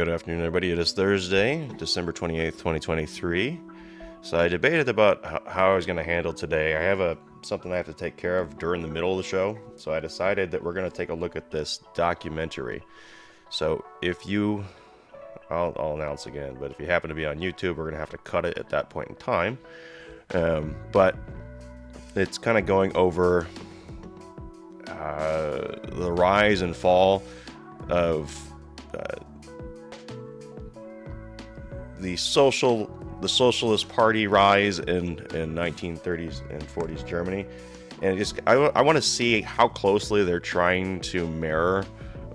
good afternoon, everybody. It is Thursday, December 28th, 2023. So I debated about how I was going to handle today. I have something I have to take care of during the middle of the show. So I decided that we're going to take a look at this documentary. So if you, I'll announce again, but if you happen to be on YouTube, we're going to have to cut it at that point in time. But it's kind of going over the rise and fall of the Socialist Party rise in 1930s and 40s Germany, and I want to see how closely they're trying to mirror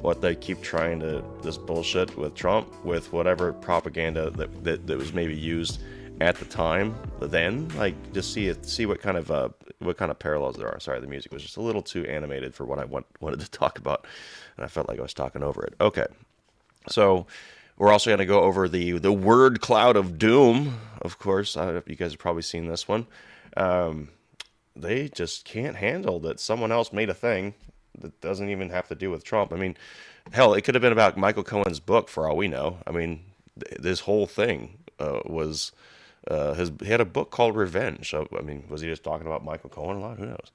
what they keep trying to this bullshit with Trump, with whatever propaganda that was maybe used at the time. Then, like, just see what kind of parallels there are. Sorry, the music was just a little too animated for what I wanted to talk about, and I felt like I was talking over it. Okay, so we're also going to go over the word cloud of doom. Of course, you guys have probably seen this one. They just can't handle that someone else made a thing that doesn't even have to do with Trump. I mean, hell, it could have been about Michael Cohen's book for all we know. I mean, this whole thing was he had a book called Revenge. So, I mean, was he just talking about Michael Cohen a lot? Who knows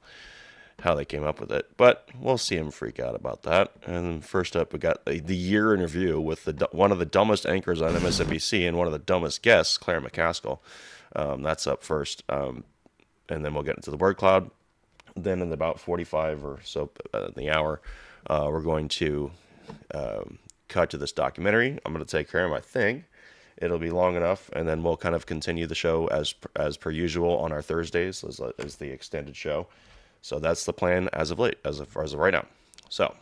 how they came up with it, but we'll see him freak out about that. And first up, we got the year in review with one of the dumbest anchors on MSNBC and one of the dumbest guests, Claire McCaskill. That's up first, and then we'll get into the word cloud. Then in about 45 or so in the hour, we're going to cut to this documentary. I'm going to take care of my thing. It'll be long enough, and then we'll kind of continue the show as per usual on our Thursdays as the extended show. So that's the plan as of right now. So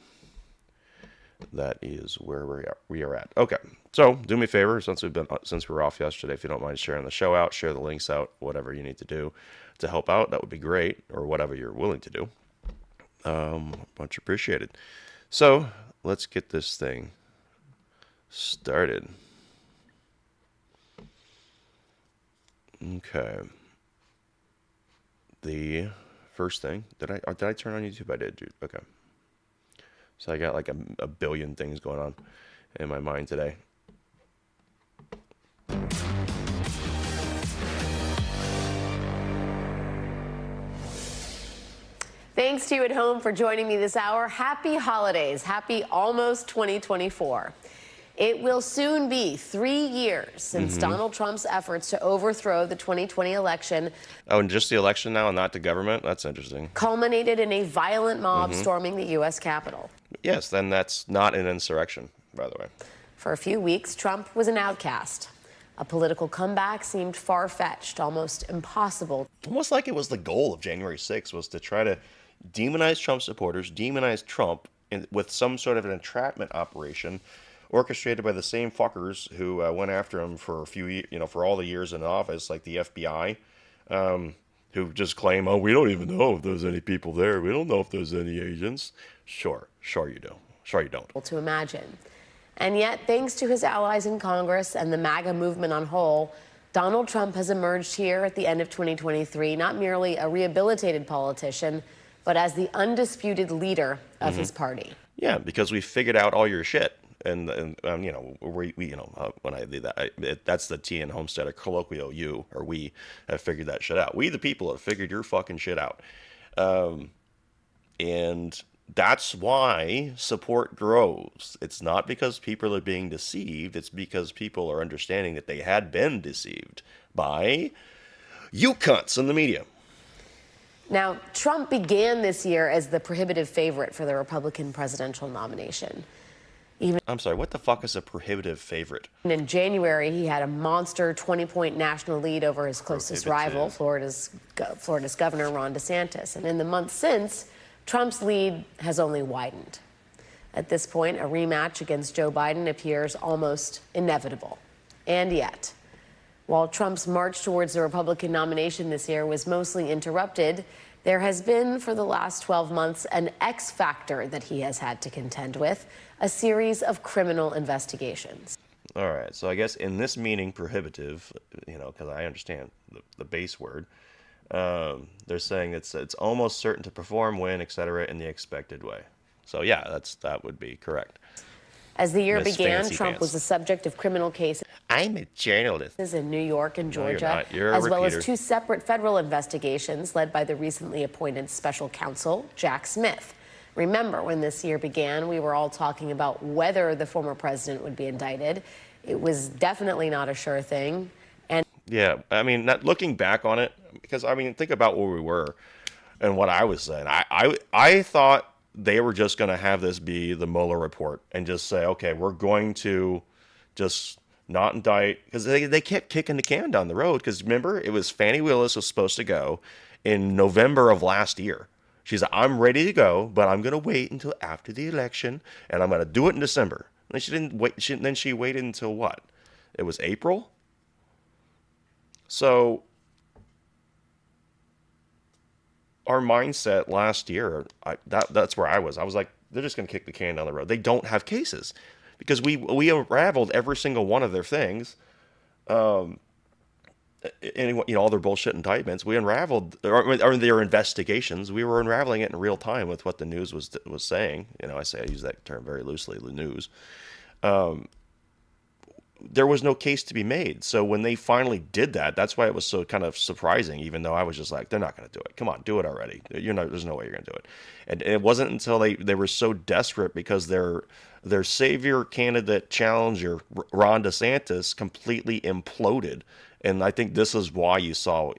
that is where we are at. Okay. So do me a favor, since we were off yesterday, if you don't mind sharing the show out, share the links out, whatever you need to do to help out, that would be great, or whatever you're willing to do. Much appreciated. So let's get this thing started. Okay. The first thing, did I turn on YouTube? I did, dude. Okay. So I got like a billion things going on in my mind today. Thanks to you at home for joining me this hour. Happy holidays. Happy almost 2024. It will soon be 3 years since Donald Trump's efforts to overthrow the 2020 election. Oh, and just the election now and not the government? That's interesting. Culminated in a violent mob storming the U.S. Capitol. Yes, then that's not an insurrection, by the way. For a few weeks, Trump was an outcast. A political comeback seemed far-fetched, almost impossible. Almost like it was the goal of January 6th, was to try to demonize Trump supporters, demonize Trump with some sort of an entrapment operation orchestrated by the same fuckers who went after him for for all the years in office, like the FBI, who just claim, oh, we don't even know if there's any people there. We don't know if there's any agents. Sure you do. Sure you don't. To imagine. And yet, thanks to his allies in Congress and the MAGA movement on whole, Donald Trump has emerged here at the end of 2023, not merely a rehabilitated politician, but as the undisputed leader of his party. Yeah, because we figured out all your shit. And when I did that, that's the T in Homestead, colloquial we have figured that shit out. We, the people, have figured your fucking shit out. And that's why support grows. It's not because people are being deceived. It's because people are understanding that they had been deceived by you cunts in the media. Now, Trump began this year as the prohibitive favorite for the Republican presidential nomination. I'm sorry, what the fuck is a prohibitive favorite? In January, he had a monster 20-point national lead over his closest rival, Florida's governor, Ron DeSantis. And in the months since, Trump's lead has only widened. At this point, a rematch against Joe Biden appears almost inevitable. And yet, while Trump's march towards the Republican nomination this year was mostly interrupted, there has been, for the last 12 months, an X factor that he has had to contend with, a series of criminal investigations. All right, so I guess in this meaning, prohibitive, because I understand the base word, they're saying it's almost certain to perform, win, etc., in the expected way. So yeah, that would be correct. As the year Miss began, Fancy Trump Pants. was the subject of criminal cases I'm a journalist. in New York and No, you're Georgia, not. You're a as well as repeater. 2 separate federal investigations led by the recently appointed special counsel, Jack Smith. Remember, when this year began, we were all talking about whether the former president would be indicted. It was definitely not a sure thing. And Yeah, I mean, not looking back on it, because I mean, think about where we were and what I was saying. I thought they were just going to have this be the Mueller report and just say, okay, we're going to just not indict, because they kept kicking the can down the road. Because remember, it was Fani Willis was supposed to go in November of last year. She's like, I'm ready to go, but I'm going to wait until after the election, and I'm going to do it in December. And then she didn't wait. Then she waited until what? It was April. So our mindset last year, that's where I was. I was like, they're just going to kick the can down the road. They don't have cases, because we unraveled every single one of their things. And all their bullshit indictments, we unraveled, or their investigations. We were unraveling it in real time with what the news was saying. I use that term very loosely, the news. There was no case to be made. So when they finally did that, that's why it was so kind of surprising, even though I was just like, they're not going to do it. Come on, do it already. There's no way you're going to do it. And it wasn't until they were so desperate, because their savior candidate challenger, Ron DeSantis, completely imploded. And I think this is why you saw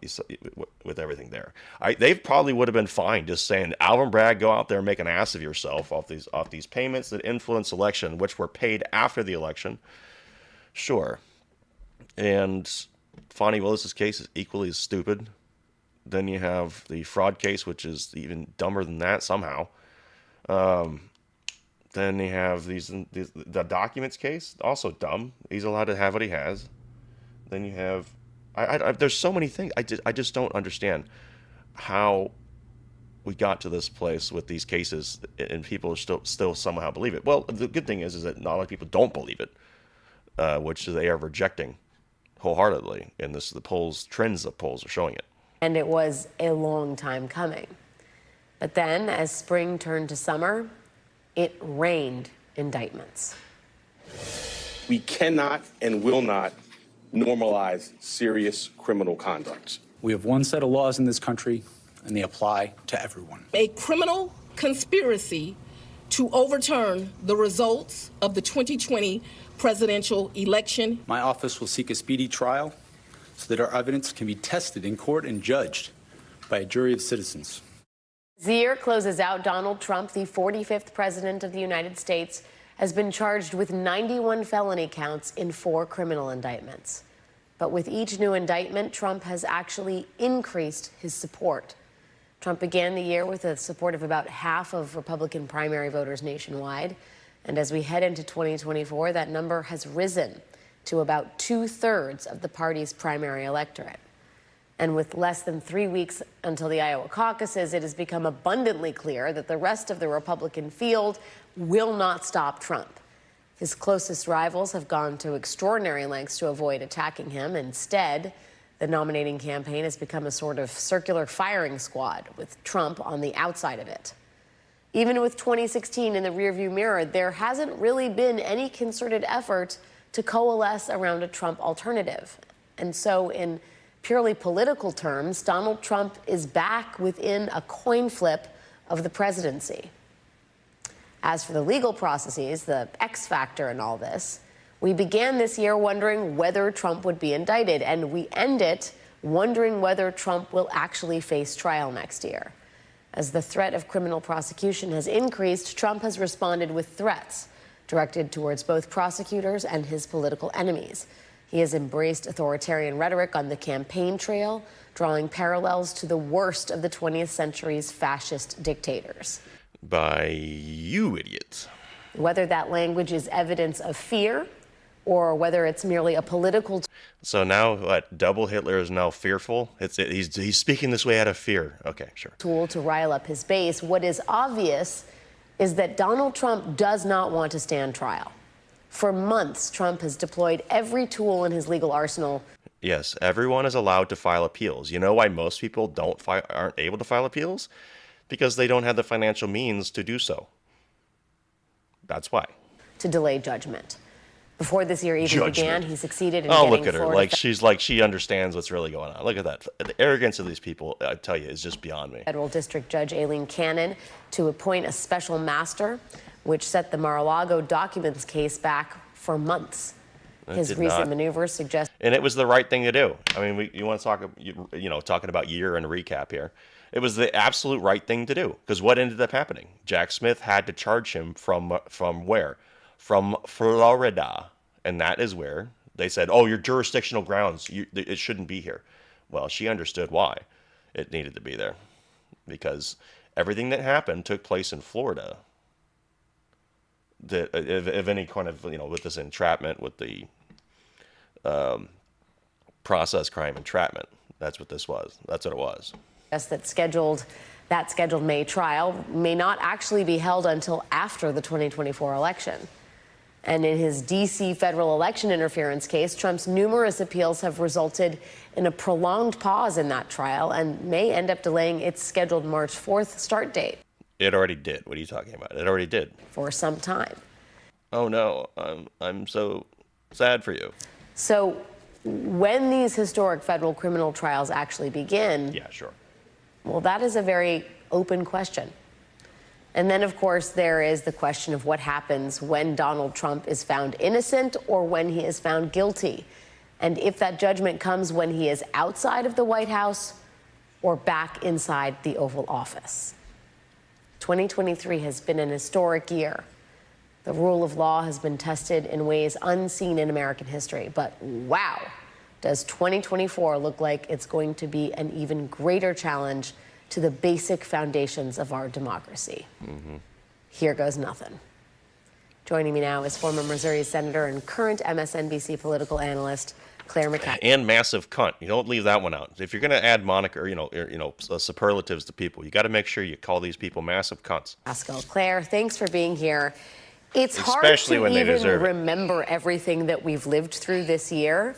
with everything there. They probably would have been fine just saying, Alvin Bragg, go out there and make an ass of yourself off these payments that influence election, which were paid after the election. Sure. And Fani Willis's case is equally as stupid. Then you have the fraud case, which is even dumber than that somehow. Then you have the documents case, also dumb. He's allowed to have what he has. Then you have, there's so many things. I just don't understand how we got to this place with these cases, and people still somehow believe it. Well, the good thing is that not a lot of people don't believe it, which they are rejecting wholeheartedly. And the polls, trends of polls are showing it. And it was a long time coming. But then, as spring turned to summer, it rained indictments. We cannot and will not normalize serious criminal conduct. We have one set of laws in this country, and they apply to everyone. A criminal conspiracy to overturn the results of the 2020 presidential election. My office will seek a speedy trial so that our evidence can be tested in court and judged by a jury of citizens. As the year closes out, Donald Trump, the 45th president of the United States, has been charged with 91 felony counts in 4 criminal indictments. But with each new indictment, Trump has actually increased his support. Trump began the year with the support of about half of Republican primary voters nationwide. And as we head into 2024, that number has risen to about 2/3 of the party's primary electorate. And with less than 3 weeks until the Iowa caucuses, it has become abundantly clear that the rest of the Republican field will not stop Trump. His closest rivals have gone to extraordinary lengths to avoid attacking him. Instead, the nominating campaign has become a sort of circular firing squad, with Trump on the outside of it. Even with 2016 in the rearview mirror, there hasn't really been any concerted effort to coalesce around a Trump alternative. And so, in purely political terms, Donald Trump is back within a coin flip of the presidency. As for the legal processes, the X factor in all this, we began this year wondering whether Trump would be indicted, and we end it wondering whether Trump will actually face trial next year. As the threat of criminal prosecution has increased, Trump has responded with threats directed towards both prosecutors and his political enemies. He has embraced authoritarian rhetoric on the campaign trail, drawing parallels to the worst of the 20th century's fascist dictators. By you idiots. Whether that language is evidence of fear or whether it's merely a political... So now what? Double Hitler is now fearful? He's speaking this way out of fear. Okay, sure. ...tool to rile up his base. What is obvious is that Donald Trump does not want to stand trial. For months, Trump has deployed every tool in his legal arsenal. Yes, everyone is allowed to file appeals. You know why most people aren't able to file appeals? Because they don't have the financial means to do so. That's why. to delay judgment. Before this year even began, he succeeded in Oh, getting look at her. Florida Like she understands what's really going on. Look at that. The arrogance of these people, I tell you, is just beyond me. Federal District Judge Aileen Cannon to appoint a special master, which set the Mar-a-Lago documents case back for months. His recent maneuvers suggest. And it was the right thing to do. I mean, you want to talk, talking about year and recap here. It was the absolute right thing to do, because what ended up happening? Jack Smith had to charge him from where? From Florida. And that is where they said, oh, your jurisdictional grounds, it shouldn't be here. Well, she understood why it needed to be there, because everything that happened took place in Florida. If any kind of, with this entrapment, with the process crime entrapment, that's what this was. That's what it was. That scheduled May trial may not actually be held until after the 2024 election. And in his D.C. federal election interference case, Trump's numerous appeals have resulted in a prolonged pause in that trial and may end up delaying its scheduled March 4th start date. It already did. What are you talking about? It already did. For some time. Oh, no. I'm so sad for you. So when these historic federal criminal trials actually begin... Yeah, sure. Well, that is a very open question. And then, of course, there is the question of what happens when Donald Trump is found innocent or when he is found guilty. And if that judgment comes when he is outside of the White House or back inside the Oval Office. 2023 has been an historic year. The rule of law has been tested in ways unseen in American history. But wow, does 2024 look like it's going to be an even greater challenge to the basic foundations of our democracy. Here goes nothing. Joining me now is former Missouri Senator and current MSNBC political analyst, Claire McCaskill. And massive cunt. You don't leave that one out. If you're going to add moniker, superlatives to people, you got to make sure you call these people massive cunts. Claire, thanks for being here. It's Especially hard when to they even deserve it. remember everything that we've lived through this year.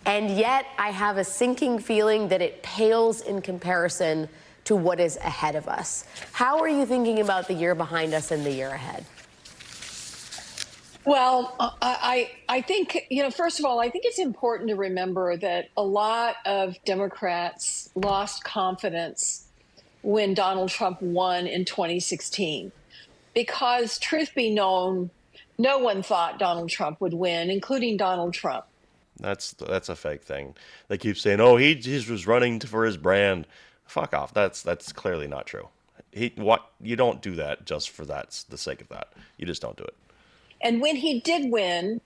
And yet I have a sinking feeling that it pales in comparison to what is ahead of us. How are you thinking about the year behind us and the year ahead? Well, I think, first of all, I think it's important to remember that a lot of Democrats lost confidence when Donald Trump won in 2016. Because, truth be known, no one thought Donald Trump would win, including Donald Trump. That's a fake thing. They keep saying, oh, he just was running for his brand. Fuck off. That's clearly not true. You don't do that just for the sake of that. You just don't do it. And when he did win,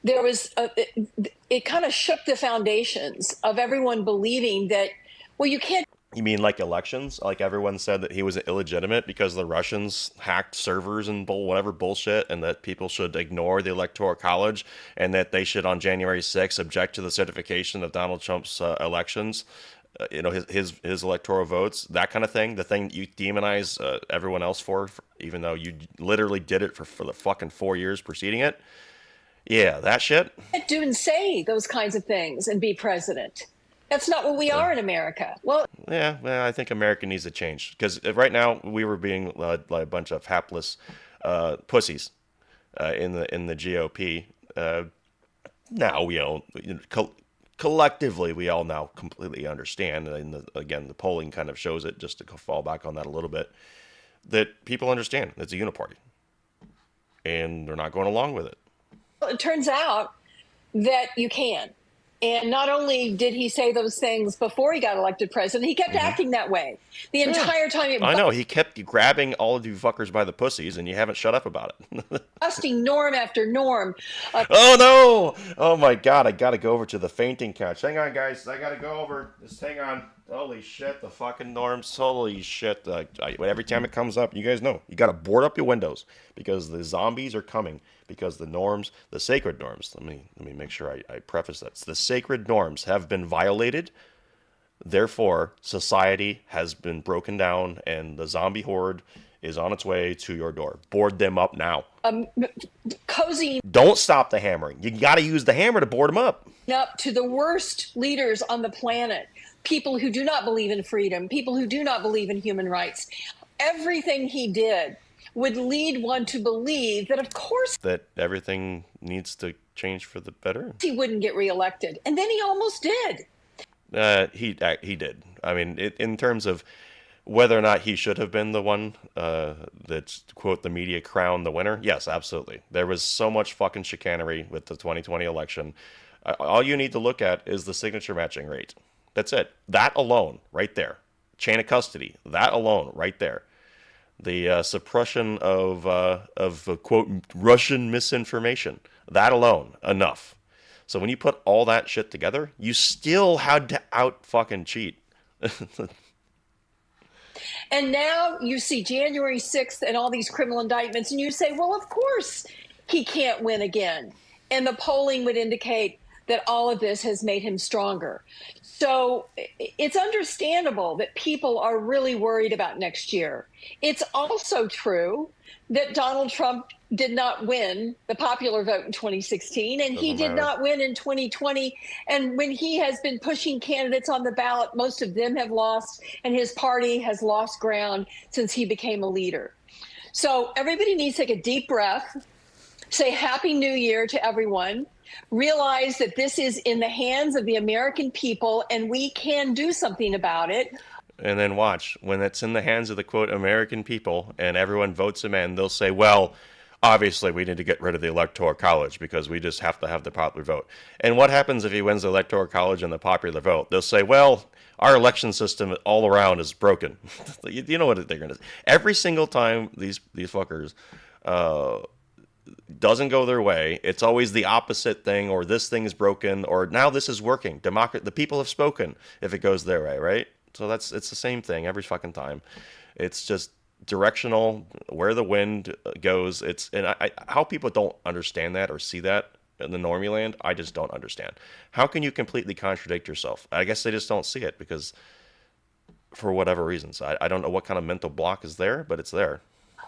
there was it kind of shook the foundations of everyone believing that, well, you can't. You mean like elections? Like everyone said that he was illegitimate because the Russians hacked servers and whatever bullshit, and that people should ignore the Electoral College, and that they should on January 6th object to the certification of Donald Trump's elections. His electoral votes, that kind of thing. The thing that you demonize everyone else for, even though you literally did it for the fucking 4 years preceding it. Yeah, that shit. Do and say those kinds of things and be president. That's not what we are in America. Well, I think America needs to change, because right now we were being led by a bunch of hapless pussies in the GOP. Now collectively, we all now completely understand, and again, the polling kind of shows it, just to fall back on that a little bit, that people understand it's a uniparty, and they're not going along with it. Well, it turns out that you can. And not only did he say those things before he got elected president, he kept acting that way the entire time. I know. He kept grabbing all of you fuckers by the pussies, and you haven't shut up about it. Busting norm after norm. Oh, no. Oh, my God. I got to go over to the fainting couch. Hang on, guys. I got to go over. Just hang on. Holy shit. The fucking norms. Holy shit. Every time it comes up, you guys know. You got to board up your windows, because the zombies are coming. Because the norms, the sacred norms, let me make sure I preface that. The sacred norms have been violated. Therefore, society has been broken down, and the zombie horde is on its way to your door. Board them up now. Cozy. Don't stop the hammering. You got to use the hammer to board them up. Up to the worst leaders on the planet. People who do not believe in freedom. People who do not believe in human rights. Everything he did would lead one to believe that, of course, that everything needs to change for the better. he wouldn't get reelected. And then he almost did. He did. I mean, in terms of whether or not he should have been the one that's, quote, the media crowned the winner, yes, absolutely. There was so much fucking chicanery with the 2020 election. All you need to look at is the signature matching rate. That's it. That alone, right there. Chain of custody. That alone, right there. The suppression of quote, Russian misinformation. That alone, enough. So when you put all that shit together, you still had to out fucking cheat. And now you see January 6th and all these criminal indictments, and you say, well, of course he can't win again. And the polling would indicate that all of this has made him stronger. So it's understandable that people are really worried about next year. It's also true that Donald Trump did not win the popular vote in 2016, and he did not win in 2020. And when he has been pushing candidates on the ballot, most of them have lost, and his party has lost ground since he became a leader. So everybody needs to take a deep breath, say Happy New Year to everyone, realize that this is in the hands of the American people, and we can do something about it. And then watch, when it's in the hands of the, quote, American people and everyone votes him in, they'll say, well, obviously we need to get rid of the Electoral College because we just have to have the popular vote. And what happens if he wins the Electoral College and the popular vote? They'll say, well, our election system all around is broken. You know what they're going to say. Every single time these fuckers doesn't go their way, it's always the opposite thing, or this thing is broken, or now this is working. The people have spoken if it goes their way, right? So it's the same thing every fucking time. It's just directional, where the wind goes. How people don't understand that or see that in the normie land, I just don't understand. How can you completely contradict yourself? I guess they just don't see it because, for whatever reasons, I don't know what kind of mental block is there, but it's there.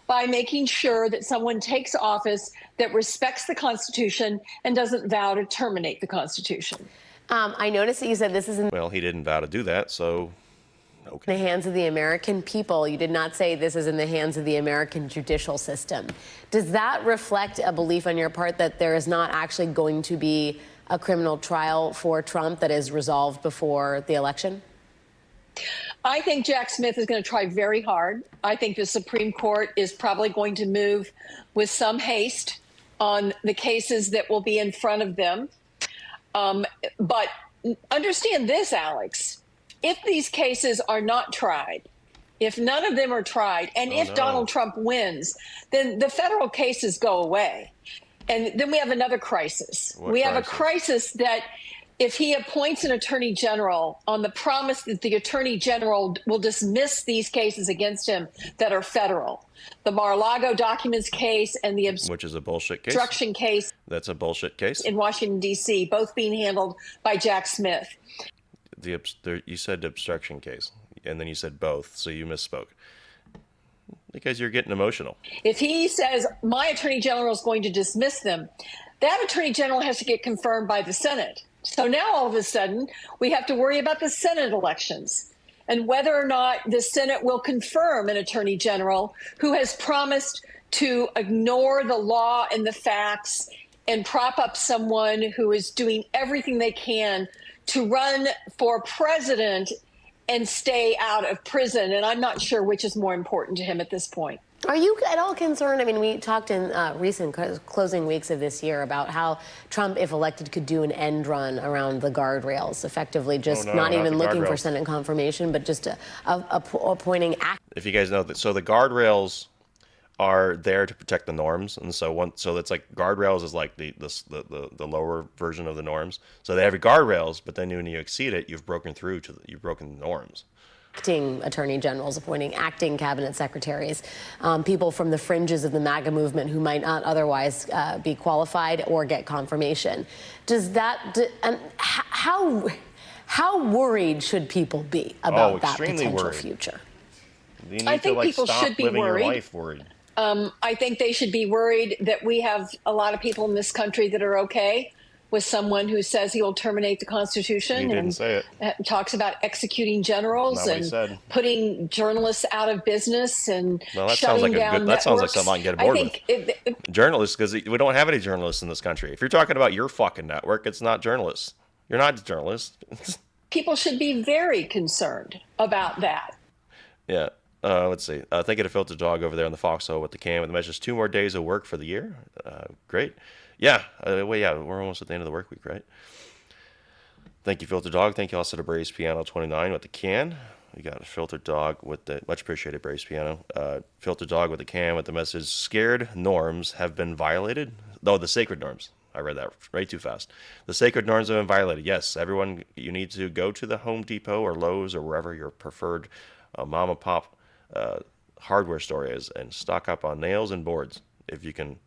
By making sure that someone takes office that respects the Constitution and doesn't vow to terminate the Constitution. I noticed that you said this is in Well, he didn't vow to do that, so okay. the hands of the American people. You did not say this is in the hands of the American judicial system. Does that reflect a belief on your part that there is not actually going to be a criminal trial for Trump that is resolved before the election? I think Jack Smith is going to try very hard. I think the Supreme Court is probably going to move with some haste on the cases that will be in front of them. But understand this, Alex. If these cases are not tried, if none of them are tried, and Donald Trump wins, then the federal cases go away. And then we have another crisis. We have a crisis that if he appoints an attorney general on the promise that the attorney general will dismiss these cases against him that are federal, the Mar-a-Lago documents case and the which is a bullshit case. Obstruction case. That's a bullshit case. In Washington, D.C., both being handled by Jack Smith. You said obstruction case, and then you said both, so you misspoke. Because you're getting emotional. If he says, my attorney general is going to dismiss them, that attorney general has to get confirmed by the Senate. So now all of a sudden, we have to worry about the Senate elections and whether or not the Senate will confirm an attorney general who has promised to ignore the law and the facts and prop up someone who is doing everything they can to run for president and stay out of prison. And I'm not sure which is more important to him at this point. Are you at all concerned? I mean, we talked in recent closing weeks of this year about how Trump, if elected, could do an end run around the guardrails, effectively just not even looking for Senate confirmation, but just appointing act. If you guys know that, so the guardrails are there to protect the norms, and so it's like guardrails is like the lower version of the norms. So they have guardrails, but then when you exceed it, you've broken the norms. Acting attorney generals, appointing acting cabinet secretaries, people from the fringes of the MAGA movement who might not otherwise be qualified or get confirmation. Does that? How worried should people be about that potential future? I think people should be worried. I think they should be worried that we have a lot of people in this country that are okay with someone who says he will terminate the Constitution He didn't and say it. talks about executing generals Not what he and said. putting journalists out of business and Well, that sounds shutting like down that sounds like networks. something I can get aboard with. Journalists, because we don't have any journalists in this country. If you're talking about your fucking network, it's not journalists. You're not journalists. People should be very concerned about that. Yeah. Let's see. Thank you to Filter Dog over there on the foxhole with the cam with the message. 2 more days of work for the year. Great. Yeah. Well, yeah, we're almost at the end of the work week, right? Thank you, Filter Dog. Thank you also to Braze Piano 29 with the can. We got a Filter Dog with the much appreciated Braze Piano. Filter Dog with the can with the message. Scared norms have been violated. No, the sacred norms. I read that way too fast. The sacred norms have been violated. Yes, everyone, you need to go to the Home Depot or Lowe's or wherever your preferred mom and pop hardware store is, and stock up on nails and boards if you can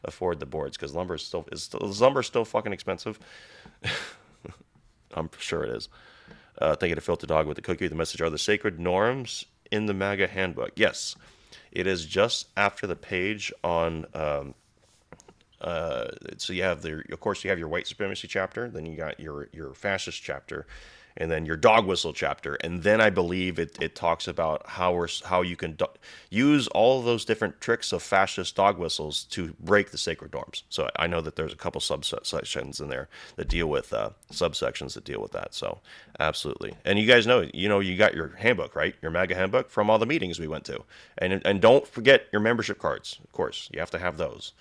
afford the boards, because lumber is still fucking expensive. I'm sure it is. Thank you to Filter Dog with the cookie. The message are the sacred norms in the MAGA handbook. Yes, it is just after the page on. So you have of course, you have your white supremacy chapter, then you got your fascist chapter, and then your dog whistle chapter, and then I believe it talks about how you can use all of those different tricks of fascist dog whistles to break the sacred norms. So I know that there's a couple subsections in there that deal with subsections that deal with that. So absolutely, and you guys know, you got your handbook, right? Your MAGA handbook from all the meetings we went to, and don't forget your membership cards. Of course, you have to have those.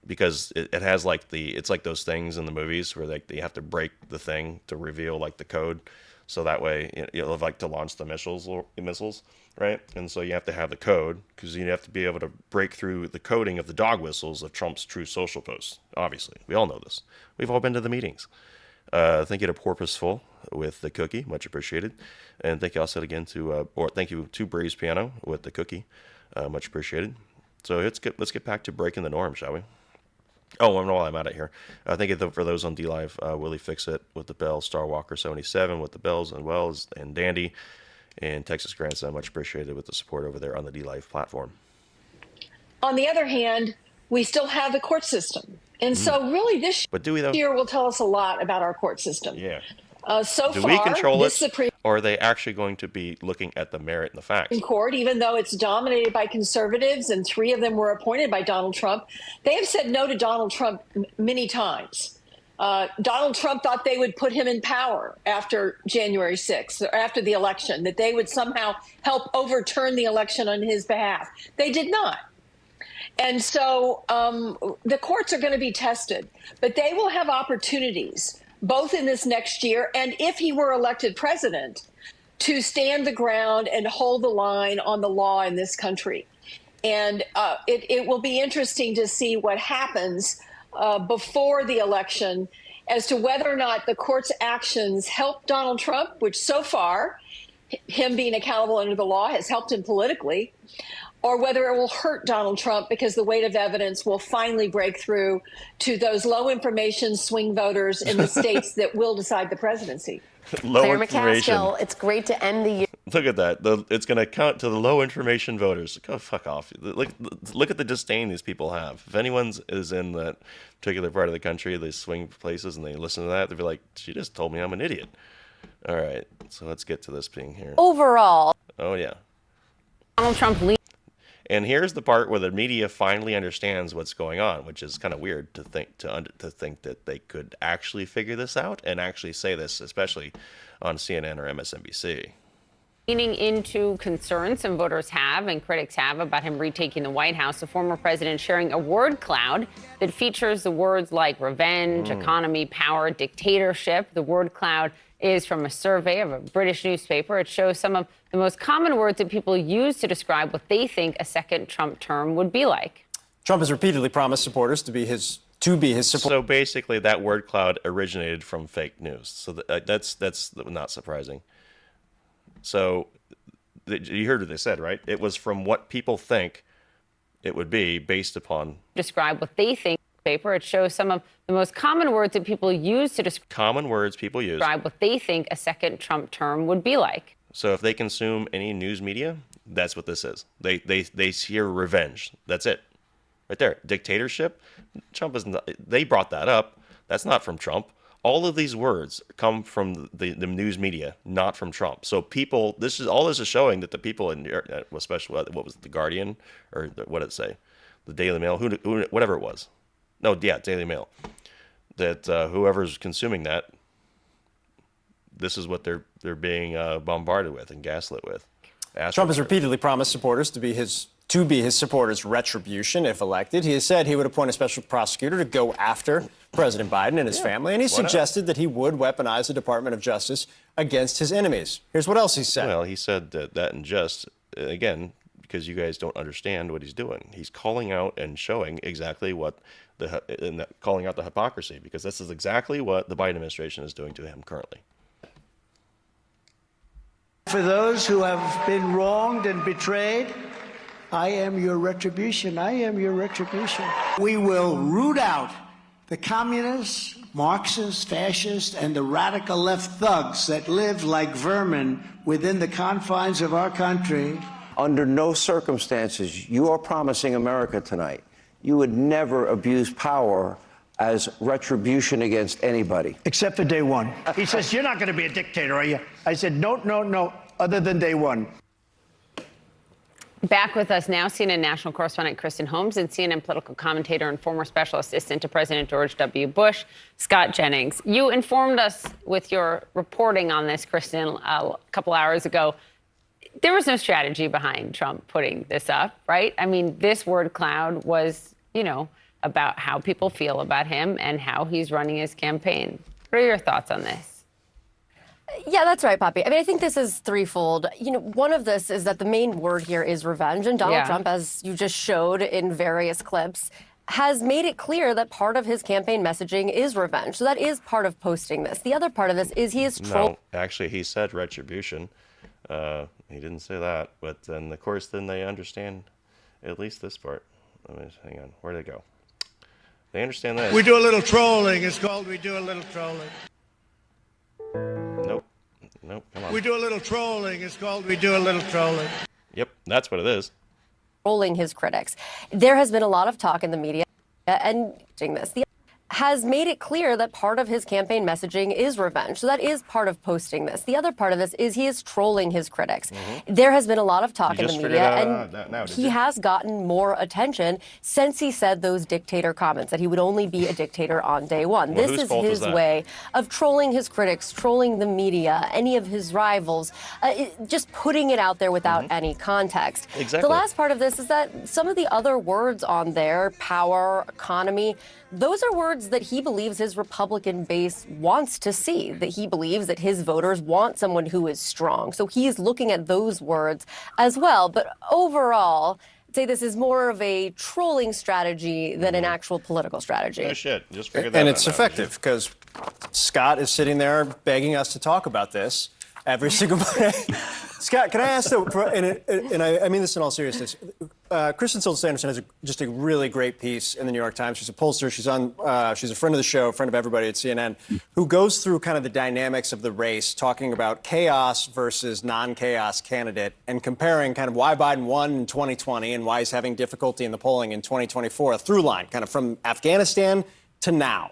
Because it has it's like those things in the movies where you have to break the thing to reveal like the code, so that way you'll have like to launch the missiles, right? And so you have to have the code because you have to be able to break through the coding of the dog whistles of Trump's true social posts. Obviously, we all know this. We've all been to the meetings. Thank you to Porpoiseful with the cookie, much appreciated, and thank you also again to thank you to Braze Piano with the cookie, much appreciated. So let's get back to breaking the norm, shall we? Oh, and while I'm at it here, thank you for those on DLive, Willie Fix It with the bell, Star Walker 77 with the bells and wells, and Dandy, and Texas Grandson, much appreciated with the support over there on the DLive platform. On the other hand, we still have the court system. And so really this year will tell us a lot about our court system. Yeah. Do we control it, or are they actually going to be looking at the merit and the facts? In court, even though it's dominated by conservatives and 3 of them were appointed by Donald Trump, they have said no to Donald Trump many times. Donald Trump thought they would put him in power after January 6th, or after the election, that they would somehow help overturn the election on his behalf. They did not. And so the courts are going to be tested, but they will have opportunities both in this next year and if he were elected president, to stand the ground and hold the line on the law in this country. And it will be interesting to see what happens before the election as to whether or not the court's actions help Donald Trump, which so far, him being accountable under the law has helped him politically, or whether it will hurt Donald Trump because the weight of evidence will finally break through to those low information swing voters in the states that will decide the presidency. Claire McCaskill, it's great to end the year. Look at that. It's going to count to the low information voters. Go fuck off. Look at the disdain these people have. If anyone is in that particular part of the country, they swing places and they listen to that, they'll be like, she just told me I'm an idiot. All right, so let's get to this being here. Overall. Oh, yeah. Donald Trump And here's the part where the media finally understands what's going on, which is kind of weird to think that they could actually figure this out and actually say this, especially on CNN or MSNBC. Leaning into concerns some voters have and critics have about him retaking the White House, the former president sharing a word cloud that features the words like revenge, economy, power, dictatorship. The word cloud is from a survey of a British newspaper. It shows some of the most common words that people use to describe what they think a second Trump term would be like. Trump has repeatedly promised supporters to be his support. So basically, that word cloud originated from fake news. So that's not surprising. So you heard what they said, right? It was from what people think it would be based upon describe what they think. Paper. It shows some of the most common words that people use to describe what they think a second Trump term would be like. So if they consume any news media, that's what this is. They hear revenge. That's it. right there. Dictatorship. Trump is not, they brought that up. That's not from Trump. All of these words come from the news media, not from Trump. So people, this is showing that the people in, especially what was it, the Guardian, or what did it say, the Daily Mail, whatever it was. No, yeah, Daily Mail. That whoever's consuming that, this is what they're being bombarded with and gaslit with. Trump has repeatedly promised supporters to be his supporters' retribution if elected. He has said he would appoint a special prosecutor to go after President Biden and his family, and he suggested that he would weaponize the Department of Justice against his enemies. Here's what else he said. Well, he said that and just, again, because you guys don't understand what he's doing. He's calling out and showing exactly what calling out the hypocrisy, because this is exactly what the Biden administration is doing to him currently. For those who have been wronged and betrayed, I am your retribution. I am your retribution. We will root out the communists, Marxists, fascists, and the radical left thugs that live like vermin within the confines of our country. Under no circumstances, you are promising America tonight, you would never abuse power as retribution against anybody. Except for day one. He says, you're not going to be a dictator, are you? I said, no, other than day one. Back with us now, CNN national correspondent Kristen Holmes and CNN political commentator and former special assistant to President George W. Bush, Scott Jennings. You informed us with your reporting on this, Kristen, a couple hours ago. There was no strategy behind Trump putting this up, right? I mean, this word cloud was, about how people feel about him and how he's running his campaign. What are your thoughts on this? Yeah, that's right, Poppy. I mean, I think this is threefold. One of this is that the main word here is revenge. And Donald Trump, as you just showed in various clips, has made it clear that part of his campaign messaging is revenge. So that is part of posting this. The other part of this is he is No, actually, he said retribution. He didn't say that. But then, of course, then they understand at least this part. Let me hang on. Where'd it go? They understand that. We do a little trolling. It's called we do a little trolling. Nope, come on. We do a little trolling. It's called we do a little trolling. Yep, that's what it is. trolling his critics. There has been a lot of talk in the media and this. Has made it clear that part of his campaign messaging is revenge. So that is part of posting this. The other part of this is he is trolling his critics. There has been a lot of talk in the media, and he has gotten more attention since he said those dictator comments, that he would only be a dictator on day one. Well, this is his way of trolling his critics, trolling the media, any of his rivals, just putting it out there without any context. Exactly. The last part of this is that some of the other words on there, power, economy, those are words that he believes his Republican base wants to see, that he believes that his voters want someone who is strong. So he's looking at those words as well. But overall, I'd say this is more of a trolling strategy than an actual political strategy. No shit. Just figured that out. And it's effective because Scott is sitting there begging us to talk about this every single day. Scott, can I ask, though, and I mean this in all seriousness, Kristen Sanderson has just a really great piece in the New York Times. She's a pollster. She's a friend of the show, friend of everybody at CNN, who goes through kind of the dynamics of the race, talking about chaos versus non-chaos candidate and comparing kind of why Biden won in 2020 and why he's having difficulty in the polling in 2024, a through line kind of from Afghanistan to now.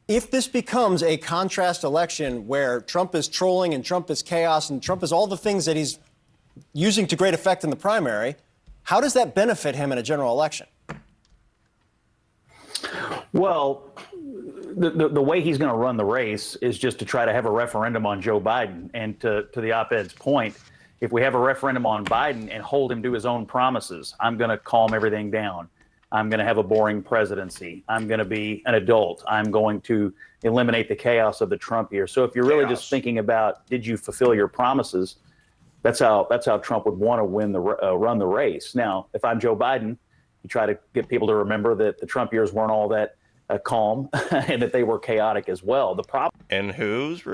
If this becomes a contrast election where Trump is trolling and Trump is chaos and Trump is all the things that he's using to great effect in the primary, how does that benefit him in a general election? Well, the way he's going to run the race is just to try to have a referendum on Joe Biden. And to the op-ed's point, if we have a referendum on Biden and hold him to his own promises, I'm going to calm everything down. I'm going to have a boring presidency. I'm going to be an adult. I'm going to eliminate the chaos of the Trump year. So if you're really just thinking about, did you fulfill your promises? That's how Trump would want to run the race. Now, if I'm Joe Biden, you try to get people to remember that the Trump years weren't all that calm and that they were chaotic as well. The problem. And whose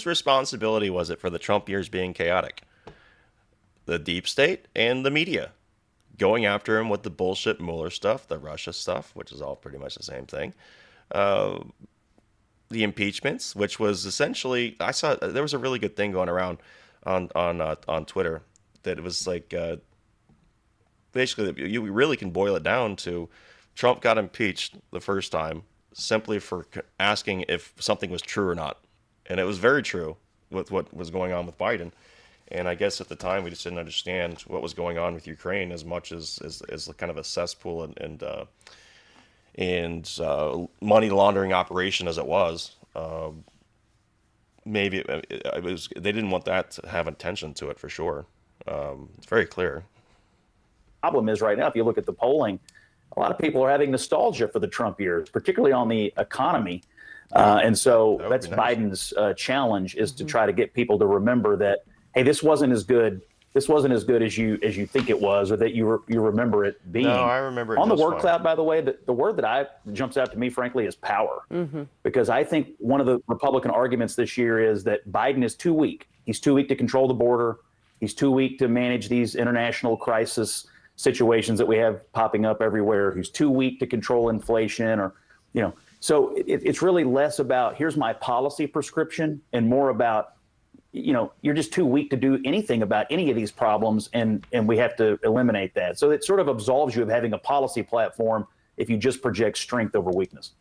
responsibility was it for the Trump years being chaotic? The deep state and the media. Going after him with the bullshit Mueller stuff, the Russia stuff, which is all pretty much the same thing. The impeachments, which was essentially, I saw there was a really good thing going around on Twitter that it was like basically, you really can boil it down to Trump got impeached the first time simply for asking if something was true or not. And it was very true with what was going on with Biden. And I guess at the time we just didn't understand what was going on with Ukraine as much as kind of a cesspool and money laundering operation as it was. Maybe it was, they didn't want that to have attention to it for sure. It's very clear. Problem is right now, if you look at the polling, a lot of people are having nostalgia for the Trump years, particularly on the economy. And so that's nice. Biden's challenge is to try to get people to remember that, hey, this wasn't as good. This wasn't as good as you think it was, or that you remember it being. No, I remember it on the just word fine. cloud. By the way, the word that jumps out to me, frankly, is power. Because I think one of the Republican arguments this year is that Biden is too weak. He's too weak to control the border. He's too weak to manage these international crisis situations that we have popping up everywhere. He's too weak to control inflation, or So it's really less about here's my policy prescription and more about, you're just too weak to do anything about any of these problems, and we have to eliminate that. So it sort of absolves you of having a policy platform if you just project strength over weakness.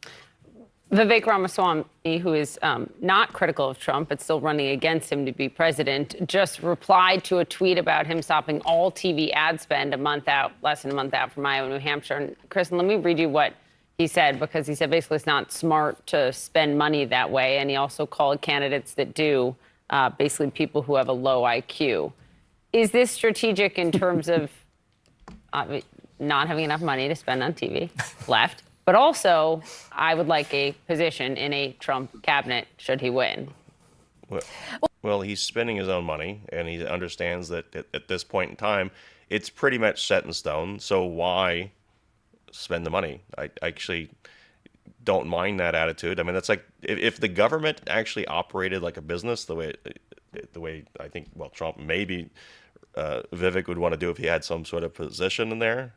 Vivek Ramaswamy, who is not critical of Trump but still running against him to be president, just replied to a tweet about him stopping all TV ad spend less than a month out from Iowa, New Hampshire. And Kristen, let me read you what he said, because he said basically it's not smart to spend money that way. And he also called candidates that do basically people who have a low IQ. Is this strategic in terms of not having enough money to spend on TV, left? But also, I would like a position in a Trump cabinet should he win. Well, he's spending his own money, and he understands that at this point in time, it's pretty much set in stone. So why spend the money? I actually don't mind that attitude. I mean, that's like if the government actually operated like a business, the way I think, well, Trump maybe Vivek would want to do if he had some sort of position in there.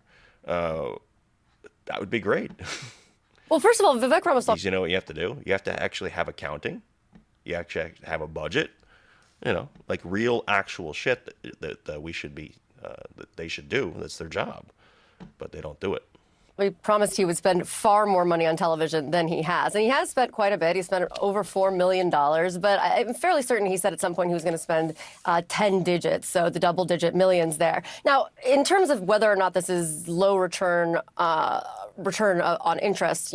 That would be great. Well, first of all, Vivek Ramaswamy. You know what you have to do? You have to actually have accounting. You actually have a budget. Like real, actual shit that we should be, that they should do. That's their job, but they don't do it. He promised he would spend far more money on television than he has. And he has spent quite a bit. He spent over $4 million. But I'm fairly certain he said at some point he was going to spend 10 digits, so the double-digit millions there. Now, in terms of whether or not this is low return on interest,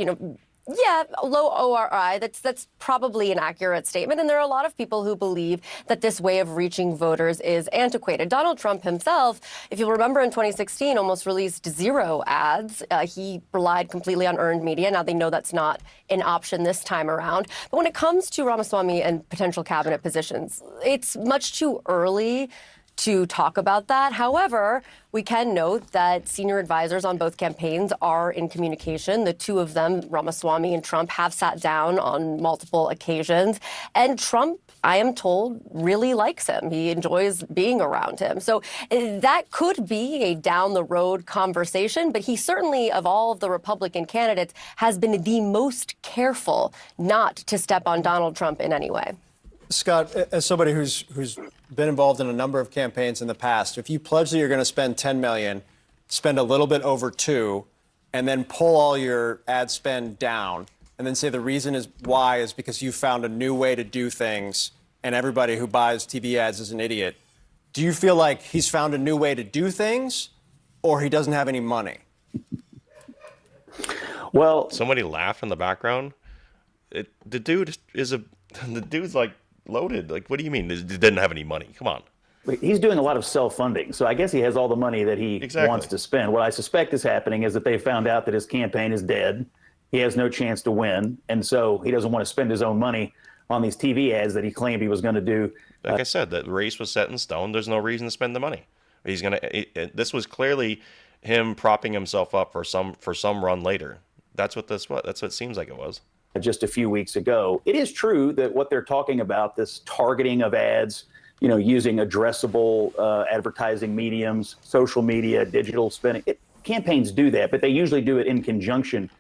yeah, low ORI, that's probably an accurate statement. And there are a lot of people who believe that this way of reaching voters is antiquated. Donald Trump himself, if you'll remember in 2016, almost released 0 ads. He relied completely on earned media. Now they know that's not an option this time around. But when it comes to Ramaswamy and potential cabinet positions, it's much too early to talk about that. However, we can note that senior advisors on both campaigns are in communication. The two of them, Ramaswamy and Trump, have sat down on multiple occasions. And Trump, I am told, really likes him. He enjoys being around him. So that could be a down-the-road conversation, but he certainly, of all of the Republican candidates, has been the most careful not to step on Donald Trump in any way. Scott, as somebody who's been involved in a number of campaigns in the past, if you pledge that you're going to spend $10 million, spend a little bit over $2 million, and then pull all your ad spend down, and then say the reason is why is because you found a new way to do things, and everybody who buys TV ads is an idiot, do you feel like he's found a new way to do things, or he doesn't have any money? Well, somebody laughed in the background. The dude's like loaded. Like, what do you mean? He didn't have any money? Come on. He's doing a lot of self-funding, so I guess he has all the money that he wants to spend. What I suspect is happening is that they found out that his campaign is dead. He has no chance to win, and so he doesn't want to spend his own money on these TV ads that he claimed he was going to do. Like I said, the race was set in stone. There's no reason to spend the money. This was clearly him propping himself up for some run later. That's what this was. That's what it seems like it was. Just a few weeks ago. It is true that what they're talking about, this targeting of ads, using addressable advertising mediums, social media, digital spending. Campaigns do that, but they usually do it in conjunction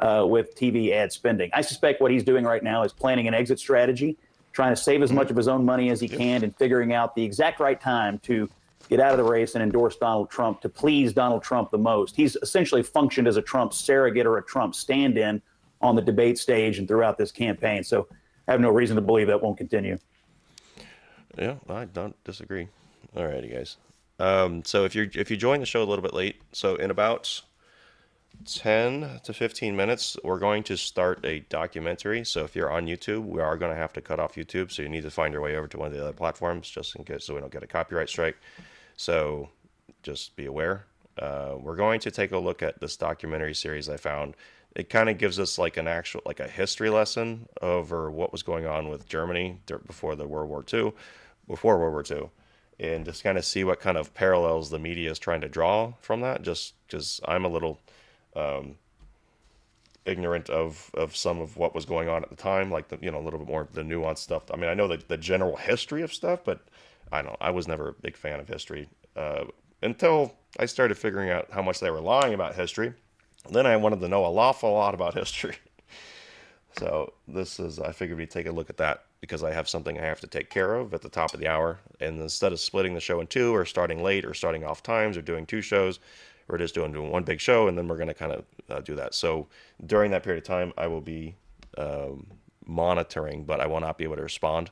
with TV ad spending. I suspect what he's doing right now is planning an exit strategy, trying to save as much of his own money as he can and figuring out the exact right time to get out of the race and endorse Donald Trump to please Donald Trump the most. He's essentially functioned as a Trump surrogate or a Trump stand-in on the debate stage and throughout this campaign. So I have no reason to believe that won't continue. Yeah, I don't disagree. All righty, guys. So if you join the show a little bit late, so in about 10 to 15 minutes, we're going to start a documentary. So if you're on YouTube, we are going to have to cut off YouTube. So you need to find your way over to one of the other platforms just in case, so we don't get a copyright strike. So just be aware. We're going to take a look at this documentary series I found. It kind of gives us like a history lesson over what was going on with Germany before World War II, and just kind of see what kind of parallels the media is trying to draw from that. Just because I'm a little ignorant of some of what was going on at the time, like a little bit more the nuanced stuff. I mean, I know the general history of stuff, but I was never a big fan of history until I started figuring out how much they were lying about history. Then I wanted to know an awful lot about history. So I figured we'd take a look at that because I have something I have to take care of at the top of the hour. And instead of splitting the show in two or starting late or starting off times or doing two shows, we're just doing one big show, and then we're going to kind of do that. So during that period of time, I will be monitoring, but I will not be able to respond.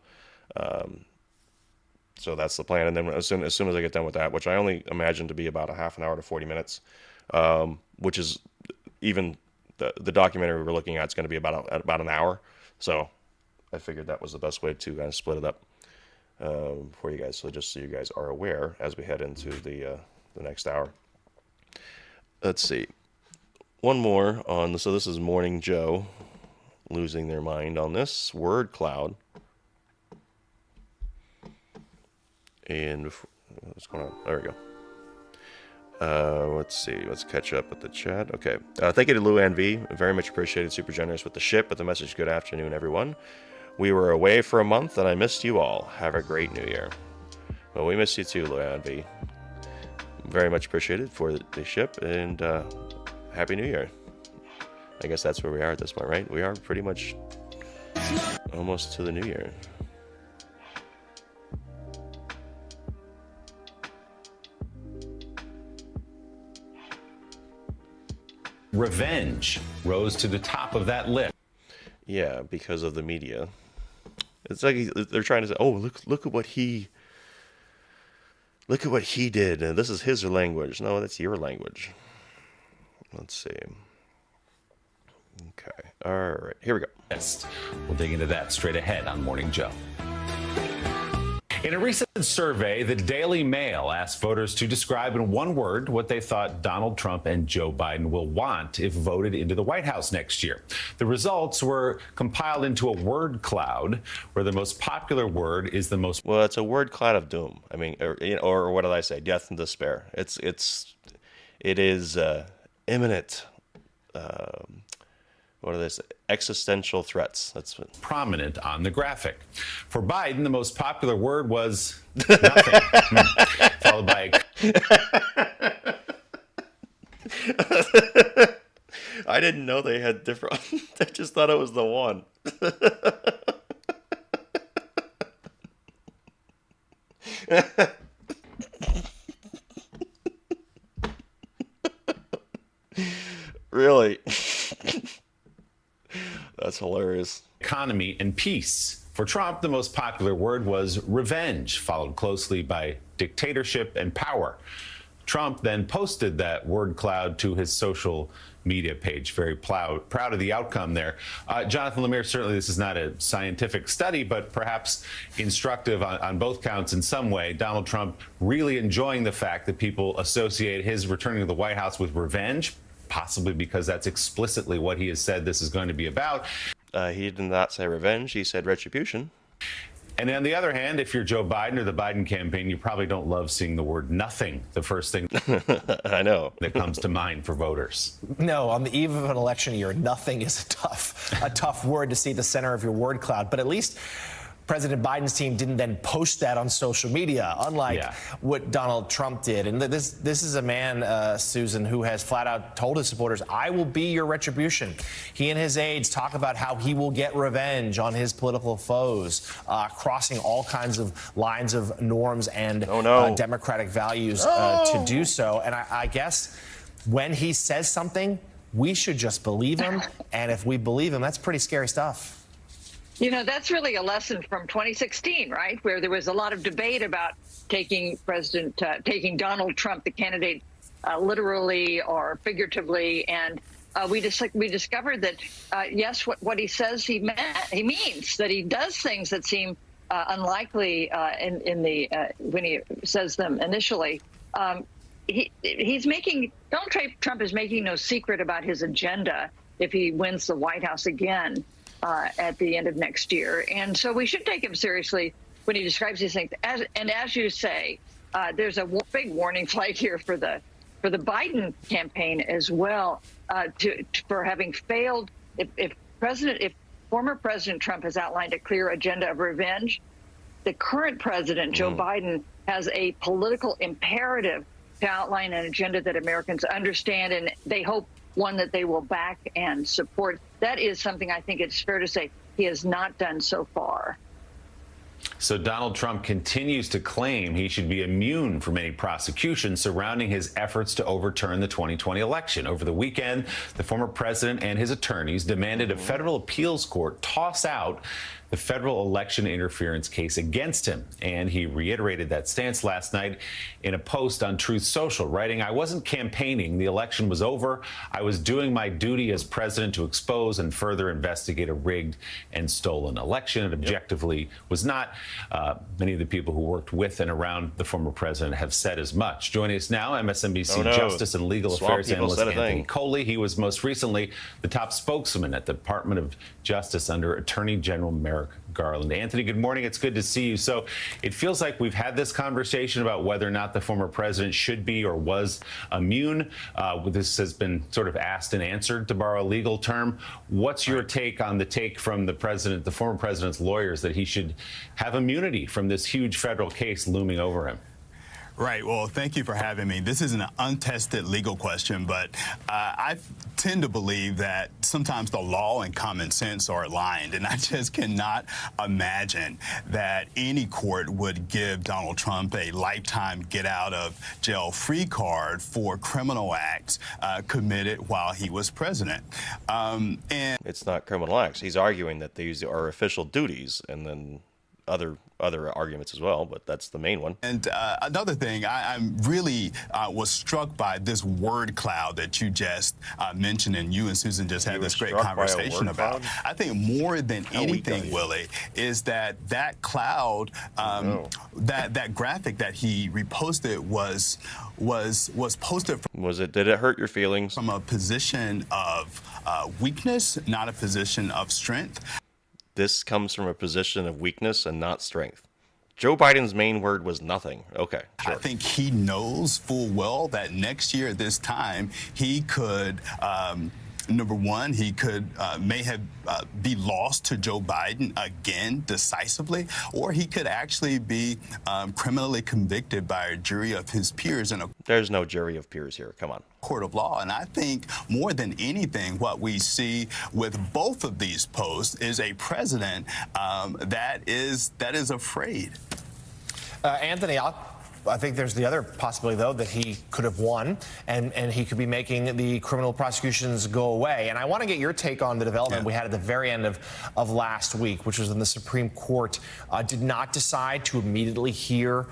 So that's the plan. And then as soon as I get done with that, which I only imagine to be about a half an hour to 40 minutes, which is even the documentary we're looking at is going to be about an hour. So I figured that was the best way to kind of split it up for you guys. So just so you guys are aware as we head into the next hour. Let's see. One more on, so this is Morning Joe losing their mind on this word cloud. And what's going on? There we go. Let's see. Let's catch up with the chat. Okay. Thank you to Lou Ann V. Very much appreciated. Super generous with the ship. With the message, good afternoon, everyone. We were away for a month, and I missed you all. Have a great new year. Well, we miss you too, Lou Ann V. Very much appreciated for the ship, and Happy New Year. I guess that's where we are at this point, right? We are pretty much almost to the new year. Revenge rose to the top of that list. Yeah, because of the media. It's like they're trying to say, "Oh, look at what he did. And this is his language." No, that's your language. Let's see. Okay. All right. Here we go. We'll dig into that straight ahead on Morning Joe. In a recent survey, the Daily Mail asked voters to describe in one word what they thought Donald Trump and Joe Biden will want if voted into the White House next year. The results were compiled into a word cloud, where the most popular word is the most... Well, it's a word cloud of doom. I mean, or what did I say? Death and despair. It is imminent. What are they? Existential threats. That's what... prominent on the graphic. For Biden, the most popular word was nothing, followed by... I didn't know they had different... I just thought it was the one. Really? That's hilarious. Economy and peace. For Trump, the most popular word was revenge, followed closely by dictatorship and power. Trump then posted that word cloud to his social media page. Very proud of the outcome there. Jonathan Lemire, certainly this is not a scientific study, but perhaps instructive on both counts in some way. Donald Trump really enjoying the fact that people associate his returning to the White House with revenge, possibly because that's explicitly what he has said this is going to be about. He did not say revenge. He said retribution. And on the other hand, if you're Joe Biden or the Biden campaign, you probably don't love seeing the word nothing, the first thing I know that comes to mind for voters. No, on the eve of an election year, nothing is a tough word to see at the center of your word cloud. But at least President Biden's team didn't then post that on social media, unlike what Donald Trump did. And this is a man, Susan, who has flat out told his supporters, I will be your retribution. He and his aides talk about how he will get revenge on his political foes, crossing all kinds of lines of norms and democratic values to do so. And I guess when he says something, we should just believe him. And if we believe him, that's pretty scary stuff. You know, that's really a lesson from 2016, right, where there was a lot of debate about taking Donald Trump, the candidate, literally or figuratively. And we discovered that, yes, what he says he means, that he does things that seem unlikely when he says them initially. Donald Trump is making no secret about his agenda if he wins the White House again at the end of next year. And so we should take him seriously when he describes these things. As you say, there's a big warning flag here for the Biden campaign as well, for having failed. If former President Trump has outlined a clear agenda of revenge, the current president, Joe Biden, has a political imperative to outline an agenda that Americans understand, and they hope one that they will back and support. That is something I think it's fair to say he has not done so far. So Donald Trump continues to claim he should be immune from any prosecution surrounding his efforts to overturn the 2020 election. Over the weekend, the former president and his attorneys demanded a federal appeals court toss out the federal election interference case against him. And he reiterated that stance last night in a post on Truth Social, writing, "I wasn't campaigning. The election was over. I was doing my duty as president to expose and further investigate a rigged and stolen election. It objectively was not." Many of the people who worked with and around the former president have said as much. Joining us now, MSNBC Justice and Legal Affairs analyst Anthony Coley. He was most recently the top spokesman at the Department of Justice under Attorney General Merrick Garland. Anthony, good morning. It's good to see you. So it feels like we've had this conversation about whether or not the former president should be or was immune. This has been sort of asked and answered, to borrow a legal term. What's your take on the take from the president, the former president's lawyers, that he should have immunity from this huge federal case looming over him? Right. Well, thank you for having me. This is an untested legal question, but I tend to believe that sometimes the law and common sense are aligned, and I just cannot imagine that any court would give Donald Trump a lifetime get-out-of-jail-free card for criminal acts committed while he was president. And it's not criminal acts. He's arguing that these are official duties, and then other arguments as well, but that's the main one. And another thing, I'm really was struck by this word cloud that you just mentioned, and you and Susan just had this great conversation about. I think more than anything, Willie, is that cloud, that graphic that he reposted was posted from, did it hurt your feelings? From a position of weakness, not a position of strength. This comes from a position of weakness and not strength. Joe Biden's main word was nothing. Okay, sure. I think he knows full well that next year at this time, he could, number one, he could may have be lost to Joe Biden again decisively, or he could actually be criminally convicted by a jury of his peers. There's no jury of peers here. Come on. Court of law. And I think more than anything, what we see with both of these posts is a president that is afraid. Anthony, I think there's the other possibility, though, that he could have won and he could be making the criminal prosecutions go away. And I want to get your take on the development we had at the very end of last week, which was when the Supreme Court did not decide to immediately hear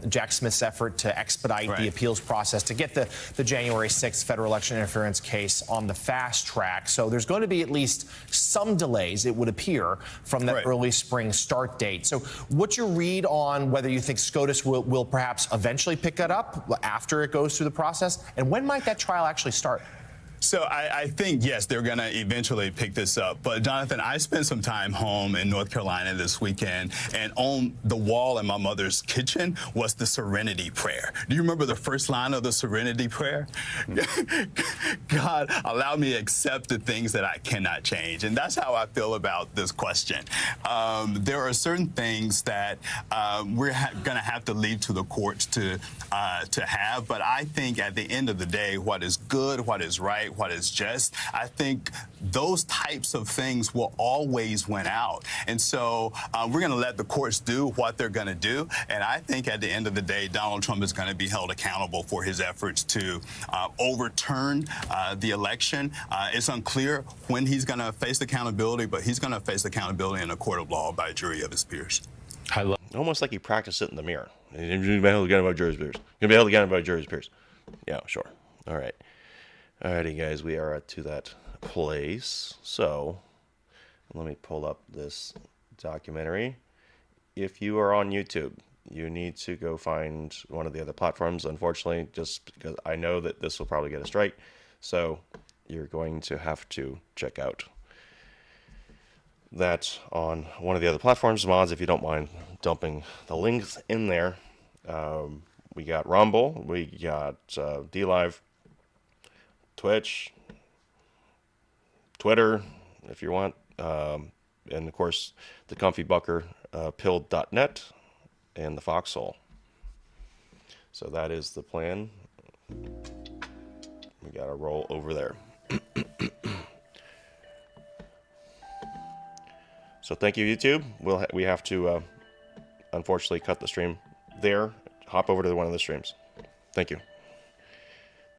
Jack Smith's effort to expedite the appeals process to get the January 6th federal election interference case on the fast track. So there's going to be at least some delays, it would appear, from that early spring start date. So what's your read on whether you think SCOTUS will perhaps eventually pick that up after it goes through the process? And when might that trial actually start? So I think, yes, they're going to eventually pick this up. But, Jonathan, I spent some time home in North Carolina this weekend, and on the wall in my mother's kitchen was the Serenity Prayer. Do you remember the first line of the Serenity Prayer? God, allow me to accept the things that I cannot change. And that's how I feel about this question. There are certain things that we're going to have to leave to the courts to have. But I think at the end of the day, what is good, what is right, what is just, I think those types of things will always win out. And so we're going to let the courts do what they're going to do. And I think at the end of the day, Donald Trump is going to be held accountable for his efforts to overturn the election. It's unclear when he's going to face accountability, but he's going to face accountability in a court of law by a jury of his peers. Almost like he practiced it in the mirror. You're going to be held accountable by jury's peers. You're going to be held accountable by jury's peers. Yeah, sure. All right. Alrighty, guys, we are to that place. So, let me pull up this documentary. If you are on YouTube, you need to go find one of the other platforms. Unfortunately, just because I know that this will probably get a strike, so you're going to have to check out that on one of the other platforms. Mods, if you don't mind dumping the links in there. We got Rumble, we got DLive, Twitch, Twitter, if you want, and of course the Comfy Bucker, Pill.net, and the Foxhole. So that is the plan. We got to roll over there. So thank you, YouTube. We have to unfortunately cut the stream there. Hop over to one of the streams. Thank you.